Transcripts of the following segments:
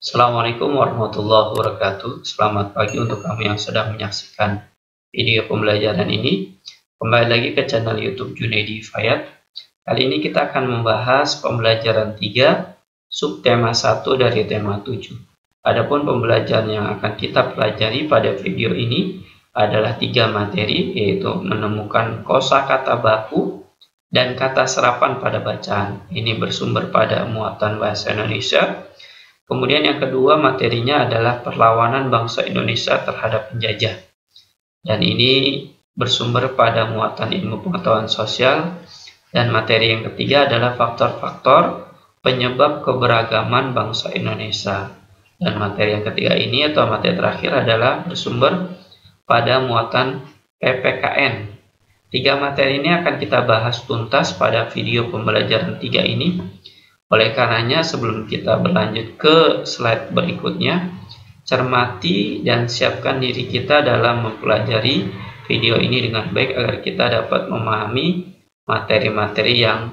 Assalamualaikum warahmatullahi wabarakatuh. Selamat pagi untuk kamu yang sedang menyaksikan video pembelajaran ini. Kembali lagi ke channel YouTube Junaidi Fayat. Kali ini kita akan membahas pembelajaran 3, subtema 1 dari tema 7. Adapun pembelajaran yang akan kita pelajari pada video ini adalah 3 materi, yaitu menemukan kosakata baku dan kata serapan pada bacaan. Ini bersumber pada muatan bahasa Indonesia. Kemudian yang kedua materinya adalah perlawanan bangsa Indonesia terhadap penjajah. Dan ini bersumber pada muatan ilmu pengetahuan sosial. Dan materi yang ketiga adalah faktor-faktor penyebab keberagaman bangsa Indonesia. Dan materi yang ketiga ini atau materi terakhir adalah bersumber pada muatan PPKN. 3 materi ini akan kita bahas tuntas pada video pembelajaran 3 ini. Oleh karenanya, sebelum kita berlanjut ke slide berikutnya, cermati dan siapkan diri kita dalam mempelajari video ini dengan baik agar kita dapat memahami materi-materi yang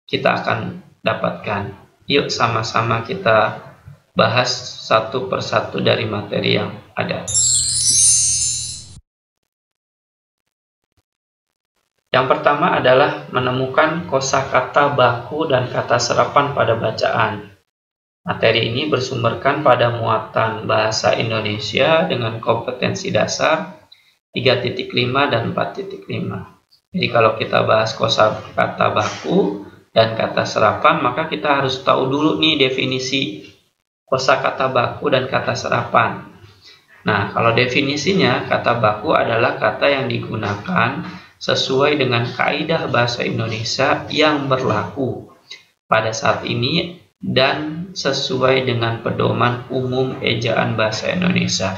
kita akan dapatkan. Yuk sama-sama kita bahas satu persatu dari materi yang ada. Yang pertama adalah menemukan kosakata baku dan kata serapan pada bacaan. Materi ini bersumberkan pada muatan bahasa Indonesia dengan kompetensi dasar 3.5 dan 4.5. Jadi kalau kita bahas kosakata baku dan kata serapan, maka kita harus tahu dulu nih definisi kosakata baku dan kata serapan. Nah, kalau definisinya, kata baku adalah kata yang digunakan sesuai dengan kaidah bahasa Indonesia yang berlaku pada saat ini dan sesuai dengan pedoman umum ejaan bahasa Indonesia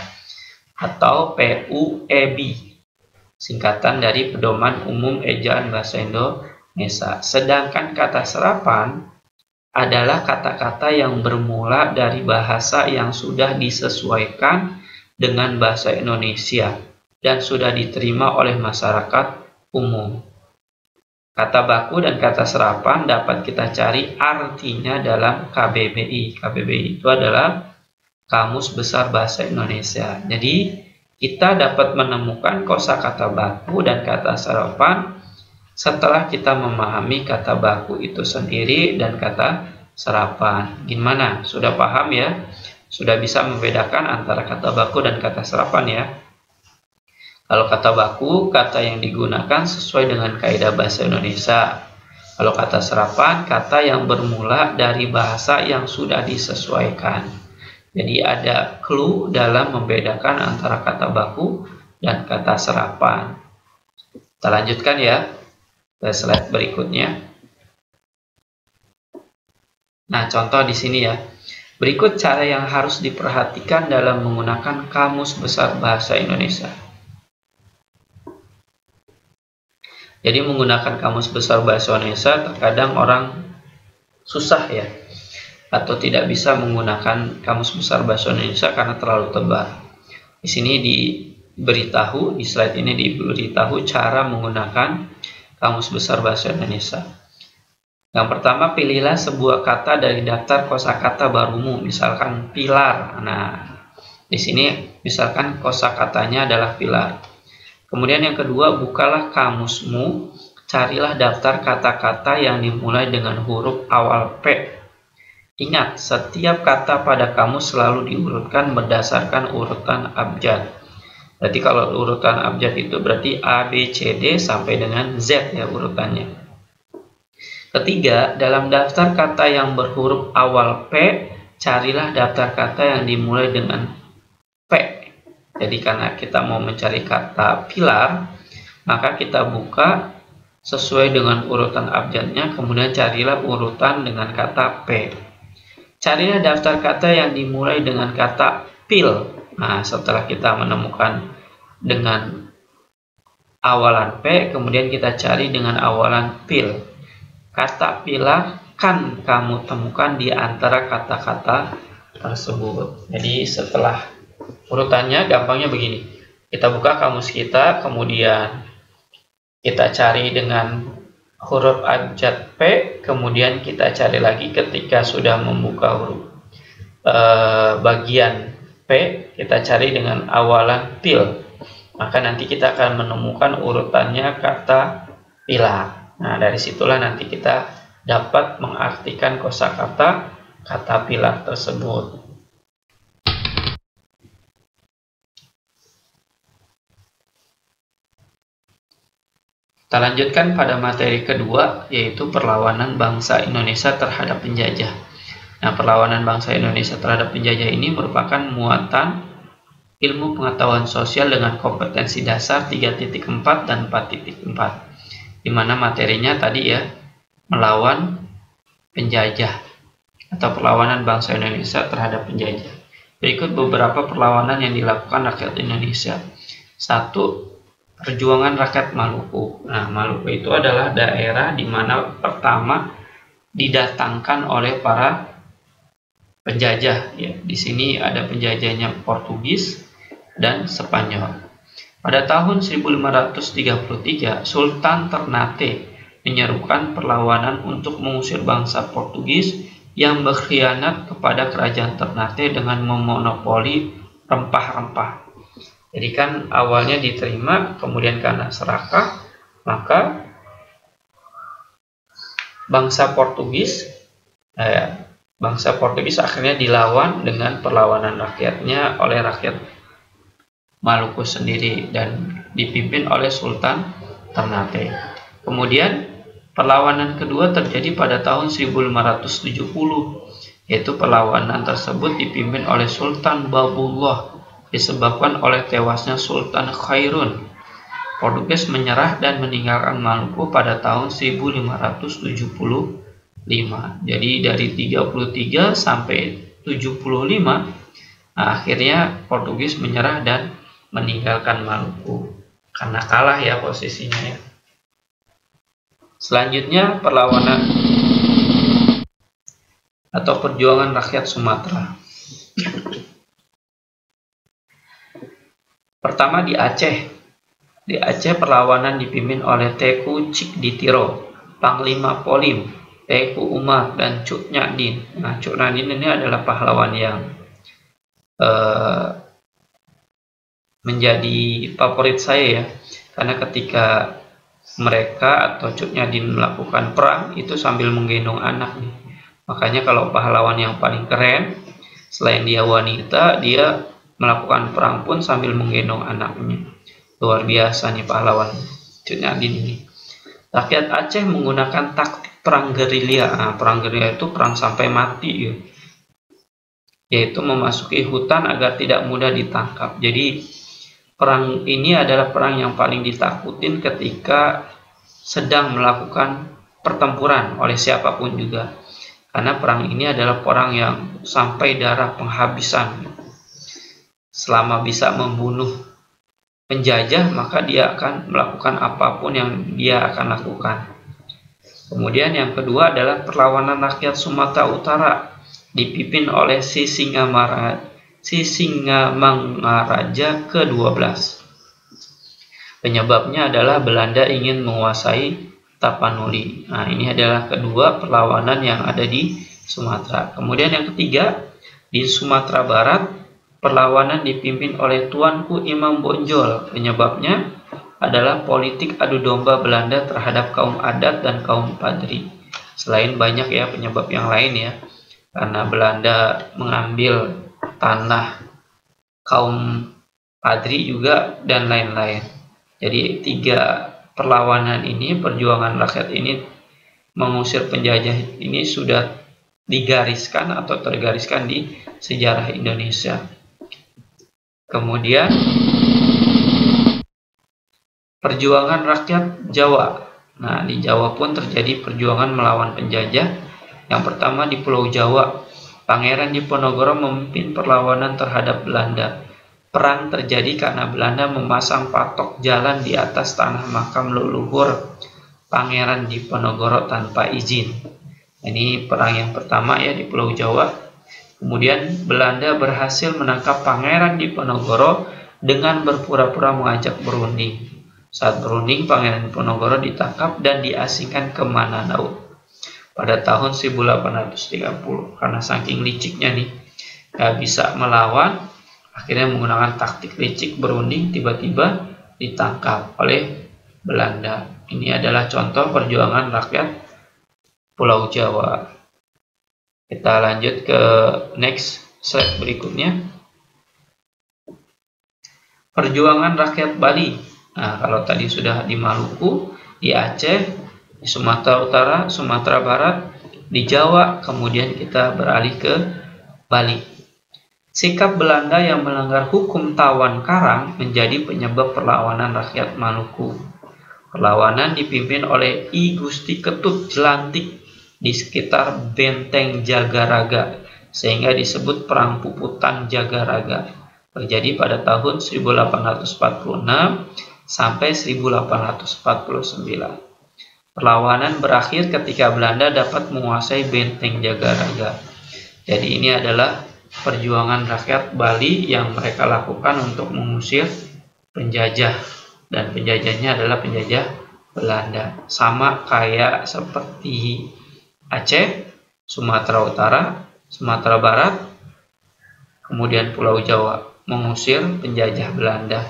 atau PUEB, singkatan dari pedoman umum ejaan bahasa Indonesia. Sedangkan kata serapan adalah kata-kata yang bermula dari bahasa yang sudah disesuaikan dengan bahasa Indonesia dan sudah diterima oleh masyarakat umum. Kata baku dan kata serapan dapat kita cari artinya dalam KBBI. KBBI itu adalah Kamus Besar Bahasa Indonesia. Jadi kita dapat menemukan kosakata baku dan kata serapan setelah kita memahami kata baku itu sendiri dan kata serapan. Gimana? Sudah paham ya? Sudah bisa membedakan antara kata baku dan kata serapan ya? Kalau kata baku, kata yang digunakan sesuai dengan kaidah bahasa Indonesia. Kalau kata serapan, kata yang bermula dari bahasa yang sudah disesuaikan. Jadi ada clue dalam membedakan antara kata baku dan kata serapan. Kita lanjutkan ya ke slide berikutnya. Nah, contoh di sini ya. Berikut cara yang harus diperhatikan dalam menggunakan Kamus Besar Bahasa Indonesia. Jadi menggunakan Kamus Besar Bahasa Indonesia terkadang orang susah ya, atau tidak bisa menggunakan Kamus Besar Bahasa Indonesia karena terlalu tebal. Di sini diberitahu, di slide ini diberitahu cara menggunakan Kamus Besar Bahasa Indonesia. Yang pertama, pilihlah sebuah kata dari daftar kosakata barumu, misalkan pilar. Nah, di sini misalkan kosakatanya adalah pilar. Kemudian yang kedua, bukalah kamusmu, carilah daftar kata-kata yang dimulai dengan huruf awal P. Ingat, setiap kata pada kamus selalu diurutkan berdasarkan urutan abjad. Berarti kalau urutan abjad itu berarti A, B, C, D sampai dengan Z ya urutannya. Ketiga, dalam daftar kata yang berhuruf awal P, carilah daftar kata yang dimulai dengan P. Jadi karena kita mau mencari kata pilar, maka kita buka sesuai dengan urutan abjadnya, kemudian carilah urutan dengan kata P. Carilah daftar kata yang dimulai dengan kata pil. Nah, setelah kita menemukan dengan awalan P, kemudian kita cari dengan awalan pil. Kata pilar kan kamu temukan di antara kata-kata tersebut. Jadi setelah urutannya gampangnya begini. Kita buka kamus kita, kemudian kita cari dengan huruf abjad P, kemudian kita cari lagi ketika sudah membuka huruf bagian P kita cari dengan awalan pil, maka nanti kita akan menemukan urutannya kata pilar. Nah, dari situlah nanti kita dapat mengartikan kosakata kata pilar tersebut. Kita lanjutkan pada materi kedua, yaitu perlawanan bangsa Indonesia terhadap penjajah. Nah, perlawanan bangsa Indonesia terhadap penjajah ini merupakan muatan ilmu pengetahuan sosial dengan kompetensi dasar 3.4 dan 4.4, di mana materinya tadi ya, melawan penjajah atau perlawanan bangsa Indonesia terhadap penjajah. Berikut beberapa perlawanan yang dilakukan rakyat Indonesia. 1. Perjuangan rakyat Maluku. Nah, Maluku itu adalah daerah di mana pertama didatangkan oleh para penjajah. Ya, di sini ada penjajahnya Portugis dan Spanyol. Pada tahun 1533, Sultan Ternate menyerukan perlawanan untuk mengusir bangsa Portugis yang berkhianat kepada kerajaan Ternate dengan memonopoli rempah-rempah. Jadi kan awalnya diterima, kemudian karena serakah, maka bangsa Portugis akhirnya dilawan dengan perlawanan rakyatnya oleh rakyat Maluku sendiri dan dipimpin oleh Sultan Ternate. Kemudian perlawanan kedua terjadi pada tahun 1570, yaitu perlawanan tersebut dipimpin oleh Sultan Babullah disebabkan oleh tewasnya Sultan Khairun. Portugis menyerah dan meninggalkan Maluku pada tahun 1575. Jadi dari 33 sampai 75, akhirnya Portugis menyerah dan meninggalkan Maluku karena kalah ya posisinya ya. Selanjutnya perlawanan atau perjuangan rakyat Sumatera. Pertama di Aceh. Di Aceh perlawanan dipimpin oleh Teku Cikditiro, Panglima Polim, Teku Umar, dan Cuk Nyadin. Nah, Cuk Nyadin ini adalah pahlawan yang menjadi favorit saya ya, karena ketika mereka atau Cuk Nyadin melakukan perang itu sambil menggendong anak nih. Makanya kalau pahlawan yang paling keren, selain dia wanita, dia melakukan perang pun sambil menggendong anaknya. Luar biasa nih pahlawan Cuk Nyadin ini. Rakyat Aceh menggunakan taktik perang gerilya. Nah, perang gerilya itu perang sampai mati ya, yaitu memasuki hutan agar tidak mudah ditangkap. Jadi perang ini adalah perang yang paling ditakutin ketika sedang melakukan pertempuran oleh siapapun juga, karena perang ini adalah perang yang sampai darah penghabisan. Selama bisa membunuh penjajah, maka dia akan melakukan apapun yang dia akan lakukan. Kemudian yang kedua adalah perlawanan rakyat Sumatera Utara dipimpin oleh Sisingamangaraja ke-12. Penyebabnya adalah Belanda ingin menguasai Tapanuli. Nah, ini adalah kedua perlawanan yang ada di Sumatera. Kemudian yang ketiga, di Sumatera Barat, perlawanan dipimpin oleh Tuanku Imam Bonjol. Penyebabnya adalah politik adu domba Belanda terhadap kaum adat dan kaum padri. Selain banyak ya penyebab yang lain ya, karena Belanda mengambil tanah kaum padri juga dan lain-lain. Jadi tiga perlawanan ini, perjuangan rakyat ini mengusir penjajah ini sudah digariskan atau tergariskan di sejarah Indonesia. Kemudian perjuangan rakyat Jawa. Nah, di Jawa pun terjadi perjuangan melawan penjajah. Yang pertama di Pulau Jawa, Pangeran Diponegoro memimpin perlawanan terhadap Belanda. Perang terjadi karena Belanda memasang patok jalan di atas tanah makam leluhur Pangeran Diponegoro tanpa izin. Ini perang yang pertama ya di Pulau Jawa. Kemudian Belanda berhasil menangkap Pangeran Diponegoro dengan berpura-pura mengajak berunding. Saat berunding, Pangeran Diponegoro ditangkap dan diasingkan ke Manado pada tahun 1830. Karena saking liciknya nih, nggak bisa melawan, akhirnya menggunakan taktik licik berunding, tiba-tiba ditangkap oleh Belanda. Ini adalah contoh perjuangan rakyat Pulau Jawa. Kita lanjut ke next slide berikutnya. Perjuangan rakyat Bali. Nah, kalau tadi sudah di Maluku, di Aceh, di Sumatera Utara, Sumatera Barat, di Jawa, kemudian kita beralih ke Bali. Sikap Belanda yang melanggar hukum tawan karang menjadi penyebab perlawanan rakyat Maluku. Perlawanan dipimpin oleh I Gusti Ketut Jelantik di sekitar Benteng Jagaraga, sehingga disebut Perang Puputan Jagaraga. Terjadi pada tahun 1846 sampai 1849. Perlawanan berakhir ketika Belanda dapat menguasai Benteng Jagaraga. Jadi ini adalah perjuangan rakyat Bali yang mereka lakukan untuk mengusir penjajah, dan penjajahnya adalah penjajah Belanda. Sama kayak seperti Aceh, Sumatera Utara, Sumatera Barat, kemudian Pulau Jawa, mengusir penjajah Belanda.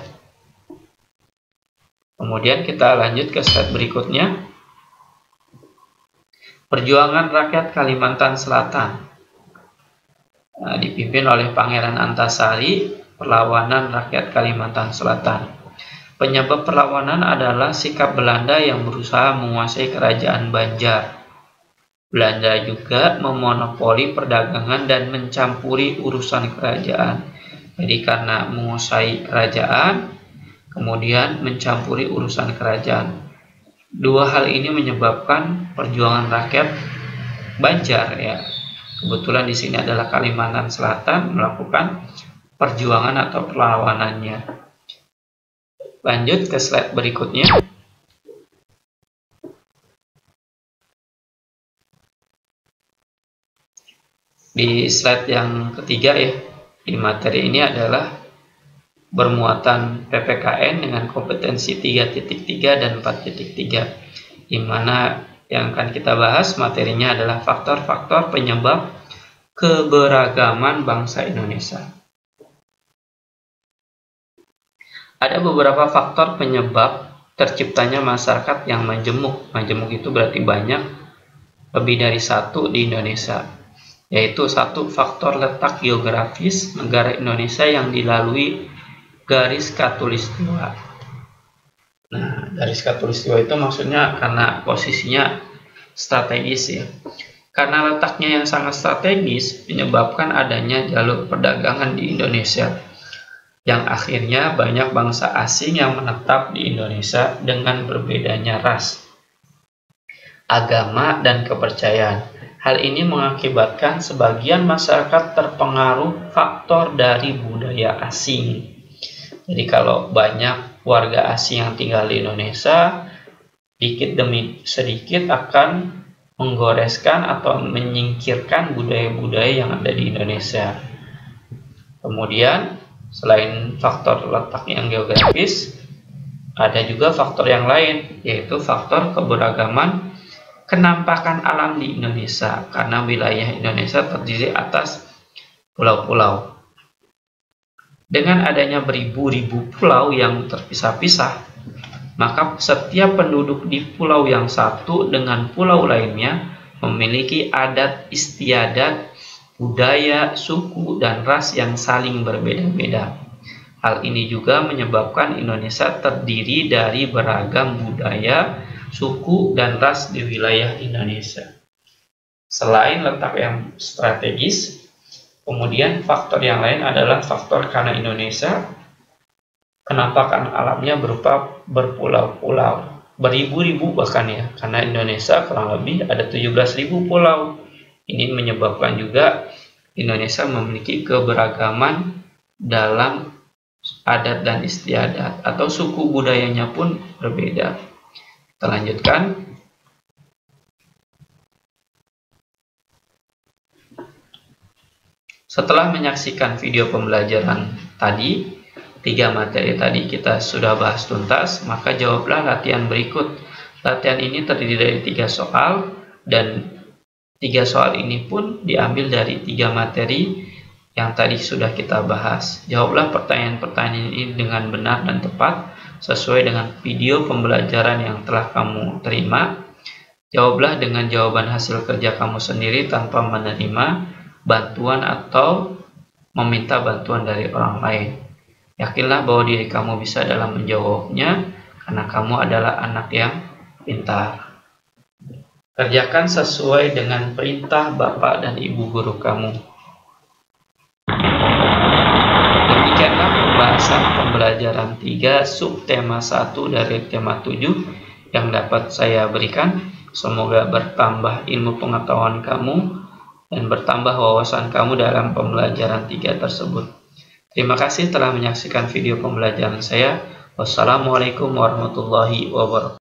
Kemudian kita lanjut ke slide berikutnya. Perjuangan rakyat Kalimantan Selatan. Dipimpin oleh Pangeran Antasari, perlawanan rakyat Kalimantan Selatan. Penyebab perlawanan adalah sikap Belanda yang berusaha menguasai kerajaan Banjar. Belanda juga memonopoli perdagangan dan mencampuri urusan kerajaan. Jadi karena menguasai kerajaan, kemudian mencampuri urusan kerajaan. Dua hal ini menyebabkan perjuangan rakyat Banjar, ya. Kebetulan di sini adalah Kalimantan Selatan melakukan perjuangan atau perlawanannya. Lanjut ke slide berikutnya. Di slide yang ketiga, ya, di materi ini adalah bermuatan PPKN dengan kompetensi 3.3 dan 4.3, di mana yang akan kita bahas materinya adalah faktor-faktor penyebab keberagaman bangsa Indonesia. Ada beberapa faktor penyebab terciptanya masyarakat yang majemuk. Majemuk itu berarti banyak, lebih dari satu di Indonesia. Yaitu satu, faktor letak geografis negara Indonesia yang dilalui garis khatulistiwa. Nah, garis khatulistiwa itu maksudnya karena posisinya strategis, ya. Karena letaknya yang sangat strategis menyebabkan adanya jalur perdagangan di Indonesia, yang akhirnya banyak bangsa asing yang menetap di Indonesia dengan berbedanya ras, agama, dan kepercayaan. Hal ini mengakibatkan sebagian masyarakat terpengaruh faktor dari budaya asing. Jadi kalau banyak warga asing yang tinggal di Indonesia, dikit demi sedikit akan menggoreskan atau menyingkirkan budaya-budaya yang ada di Indonesia. Kemudian, selain faktor letak yang geografis, ada juga faktor yang lain, yaitu faktor keberagaman kenampakan alam di Indonesia, karena wilayah Indonesia terdiri atas pulau-pulau. Dengan adanya beribu-ribu pulau yang terpisah-pisah, maka setiap penduduk di pulau yang satu dengan pulau lainnya memiliki adat istiadat, budaya, suku, dan ras yang saling berbeda-beda. Hal ini juga menyebabkan Indonesia terdiri dari beragam budaya, suku, dan ras di wilayah Indonesia. Selain letak yang strategis, kemudian faktor yang lain adalah faktor karena Indonesia kenampakan alamnya berupa berpulau-pulau, beribu-ribu bahkan, ya, karena Indonesia kurang lebih ada 17.000 pulau. Ini menyebabkan juga Indonesia memiliki keberagaman dalam adat dan istiadat, atau suku budayanya pun berbeda. Kita lanjutkan. Setelah menyaksikan video pembelajaran tadi, 3 materi tadi kita sudah bahas tuntas, maka jawablah latihan berikut. Latihan ini terdiri dari 3 soal, dan 3 soal ini pun diambil dari 3 materi yang tadi sudah kita bahas. Jawablah pertanyaan-pertanyaan ini dengan benar dan tepat sesuai dengan video pembelajaran yang telah kamu terima. Jawablah dengan jawaban hasil kerja kamu sendiri tanpa menerima bantuan atau meminta bantuan dari orang lain. Yakinlah bahwa diri kamu bisa dalam menjawabnya karena kamu adalah anak yang pintar. Kerjakan sesuai dengan perintah Bapak dan Ibu guru kamu. Demikianlah pembahasan pembelajaran 3 subtema 1 dari tema 7 yang dapat saya berikan. Semoga bertambah ilmu pengetahuan kamu dan bertambah wawasan kamu dalam pembelajaran 3 tersebut. Terima kasih telah menyaksikan video pembelajaran saya. Wassalamualaikum warahmatullahi wabarakatuh.